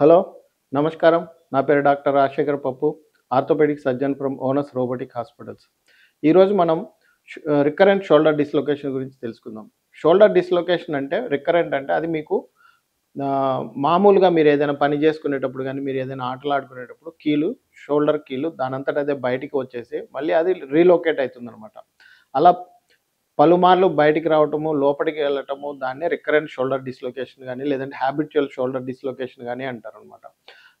Hello, నమస్కారం. నా పేరు doctor Rajasekhar Pappu, orthopaedic surgeon from Onus robotic hospitals. ఈరోజు మనం రికరెంట్ షోల్డర్ డిస్లొకేషన్ గురించి తెలుసుకుందాం. షోల్డర్ డిస్లొకేషన్ అంటే రికరెంట్ అంటే అది మీకు మామూలుగా మీరు ఏదైనా పని చేసుకునేటప్పుడు గానీ, మీరు ఏదైనా ఆటలాడుకునేటప్పుడు షోల్డర్ కీలు దానంతట అదే బయటికి వచ్చేసి మళ్ళీ అది రీలొకేట్ అవుతుందనమాట. అలా పలుమార్లు బయటికి రావటము, లోపటికి వెళ్ళటము దాన్నే రికరెంట్ షోల్డర్ డిస్లొకేషన్ గానీ, లేదంటే హ్యాబిచ్యువల్ షోల్డర్ డిస్లొకేషన్ గానీ అంటారనమాట.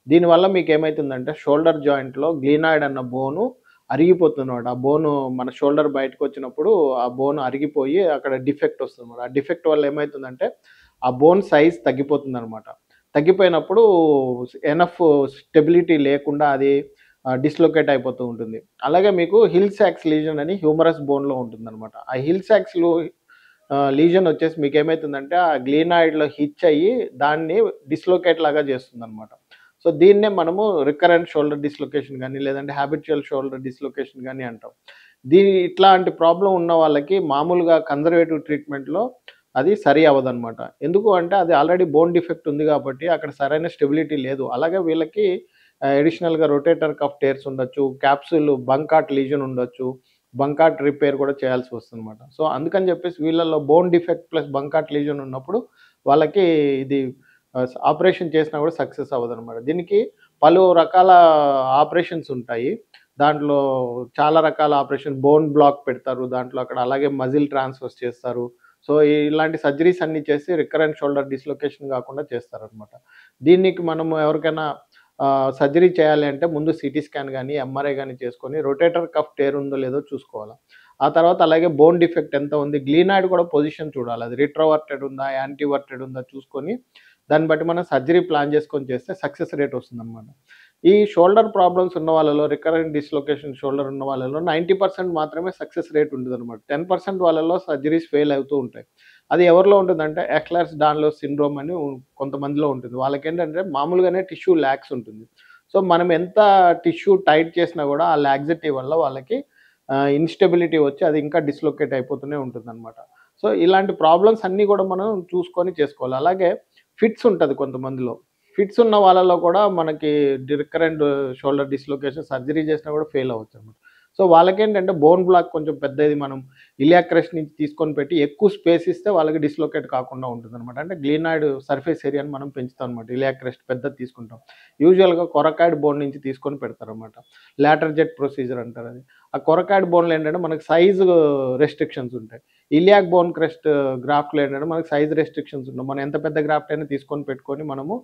దీనివల్ల మీకేమైతుందంటే షోల్డర్ జాయింట్‌లో గ్లీనాయిడ్ అన్న బోను అరిగిపోతుందనమాట. ఆ బోను మన షోల్డర్ బయటకొచ్చినప్పుడు ఆ బోన్ అరిగిపోయి అక్కడ డిఫెక్ట్ వస్తుందనమాట. ఆ డిఫెక్ట్ వల్ల ఏమైతుందంటే ఆ బోన్ సైజ్ తగ్గిపోతుందనమాట. తగ్గిపోయినప్పుడు ఎనఫ్ స్టెబిలిటీ లేకుండా అది డిస్లొకేట్ అయిపోతూ ఉంటుంది. అలాగే మీకు హిల్ సాక్స్ లీజన్ అని హ్యూమరస్ బోన్‌లో ఉంటుందనమాట. ఆ హిల్ సాక్స్‌లో లీజన్ వచ్చేసి మీకేమైతుందంటే ఆ గ్లీనాయిడ్‌లో హిచ్ అయ్యి దాన్ని డిస్లొకేట్ లాగా చేస్తుందనమాట. సో, దీన్నే మనము రికరెంట్ షోల్డర్ డిస్లొకేషన్ గానీ, లేదంటే హ్యాబిచ్యువల్ షోల్డర్ డిస్లొకేషన్ గానీ అంటాం. ఇట్లాంటి ప్రాబ్లమ్ ఉన్న వాళ్ళకి మామూలుగా కన్జర్వేటివ్ ట్రీట్మెంట్‌లో అది సరి అవ్వదనమాట. ఎందుకు అంటే అది ఆల్రెడీ బోన్ డిఫెక్ట్ ఉంది కాబట్టి అక్కడ సరైన స్టెబిలిటీ లేదు. అలాగే వీళ్ళకి అడిషనల్‌గా రొటేటర్ కఫ్ టేర్స్ ఉండొచ్చు, క్యాప్సూల్ బంకాట్ లీజన్ ఉండొచ్చు. బంకాట్ రిపేర్ కూడా చేయాల్సి వస్తుందనమాట. సో, అందుకని చెప్పేసి వీళ్ళలో బోన్ డిఫెక్ట్ ప్లస్ బంకాట్ లీజన్ ఉన్నప్పుడు వాళ్ళకి ఇది ఆపరేషన్ చేసినా కూడా సక్సెస్ అవ్వదనమాట. దీనికి పలు రకాల ఆపరేషన్స్ ఉంటాయి. దాంట్లో చాలా రకాల బోన్ బ్లాక్ పెడతారు. దాంట్లో అక్కడ అలాగే మజిల్ ట్రాన్స్‌ఫర్స్ చేస్తారు. సో, ఇలాంటి సర్జరీస్ అన్నీ చేసి రికరెంట్ షోల్డర్ డిస్లొకేషన్ కాకుండా చేస్తారనమాట. దీనికి మనము ఎవరికైనా సర్జరీ చేయాలి అంటే ముందు సీటీ స్కాన్ గానీ, ఎంఆర్ఐ గానీ చేసుకొని రొటేటర్ కఫ్ టేర్ ఉందో లేదో చూసుకోవాల. ఆ తర్వాత అలాగే బోన్ డిఫెక్ట్ ఎంత ఉంది, గ్లీనాయిడ్ కూడా పొజిషన్ చూడాలి. అది రిట్రోవర్టెడ్ ఉందా, యాంటీవర్టెడ్ ఉందా చూసుకొని దాన్ని బట్టి మనం సర్జరీ ప్లాన్ చేసుకొని చేస్తే సక్సెస్ రేట్ వస్తుందనమాట. ఈ షోల్డర్ ప్రాబ్లమ్స్ ఉన్న వాళ్ళలో రికరెంట్ డిస్లొకేషన్ షోల్డర్ ఉన్న వాళ్ళలో 90% మాత్రమే సక్సెస్ రేట్ ఉంటదనమాట. 10% వాళ్ళలో సర్జరీస్ ఫెయిల్ అవుతూ ఉంటాయి. అది ఎవరిలో ఉంటుందంటే ఎక్లెర్స్ డాన్లోస్ సిండ్రోమ్ అని కొంతమందిలో ఉంటుంది. వాళ్ళకేంటంటే మామూలుగానే టిష్యూ లాక్స్ ఉంటుంది. సో, మనం ఎంత టిష్యూ టైట్ చేసినా గూడా ఆ లాక్సిటీ వల్ల వాళ్ళకి ఇన్‌స్టెబిలిటీ వచ్చి అది ఇంకా డిస్లొకేట్ అయిపోతూనే ఉంటుందనమాట. సో, ఇలాంటి ప్రాబ్లమ్స్ అన్నీ గూడా మనం చూసుకొని చేసుకోవాలి. అలాగే ఫిట్స్ ఉంటది కొంతమందిలో. ఫిట్స్ ఉన్న వాళ్ళలో కూడా మనకి రికరెంట్ షోల్డర్ డిస్లొకేషన్ సర్జరీ చేసినా కూడా ఫెయిల్ అవ్వచ్చనమాట. సో, వాళ్ళకేంటంటే బోన్ బ్లాక్ కొంచెం పెద్దది మనం ఇలియాక్ క్రస్ట్ నుంచి తీసుకొని పెట్టి ఎక్కువ స్పేస్ ఇస్తే వాళ్ళకి డిస్లొకేట్ కాకుండా ఉంటుందనమాట. అంటే గ్లీనాయిడ్ సర్ఫేస్ ఏరియాని మనం పెంచుతాం అనమాట. ఇలియాక్ క్రస్ట్ పెద్దది తీసుకుంటాం. యూజువల్‌గా కొరకాయిడ్ బోన్ నుంచి తీసుకొని పెడతారనమాట. లాటర్ జెట్ ప్రొసీజర్ అంటారది. ఆ కొరకాయిడ్ బోన్‌లో ఏంటంటే మనకు సైజు రెస్ట్రిక్షన్స్ ఉంటాయి. ఇలియాక్ బోన్ క్రస్ట్ గ్రాఫ్ట్‌లో ఏంటంటే మనకు సైజ్ రెస్ట్రిక్షన్స్ ఉండవు. మనం ఎంత పెద్ద గ్రాఫ్ట్ అయినా తీసుకొని పెట్టుకొని మనము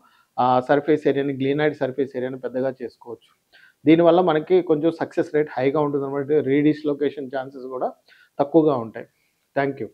సర్ఫేస్ ఏరియాని గ్లీనాయిడ్ సర్ఫేస్ ఏరియాని పెద్దగా చేసుకోవచ్చు. దీనివల్ల మనకి కొంచెం సక్సెస్ రేట్ హైగా ఉంటుందనమాట. రీడిస్లొకేషన్ ఛాన్సెస్ గూడా తక్కువగా ఉంటాయి. Thank you.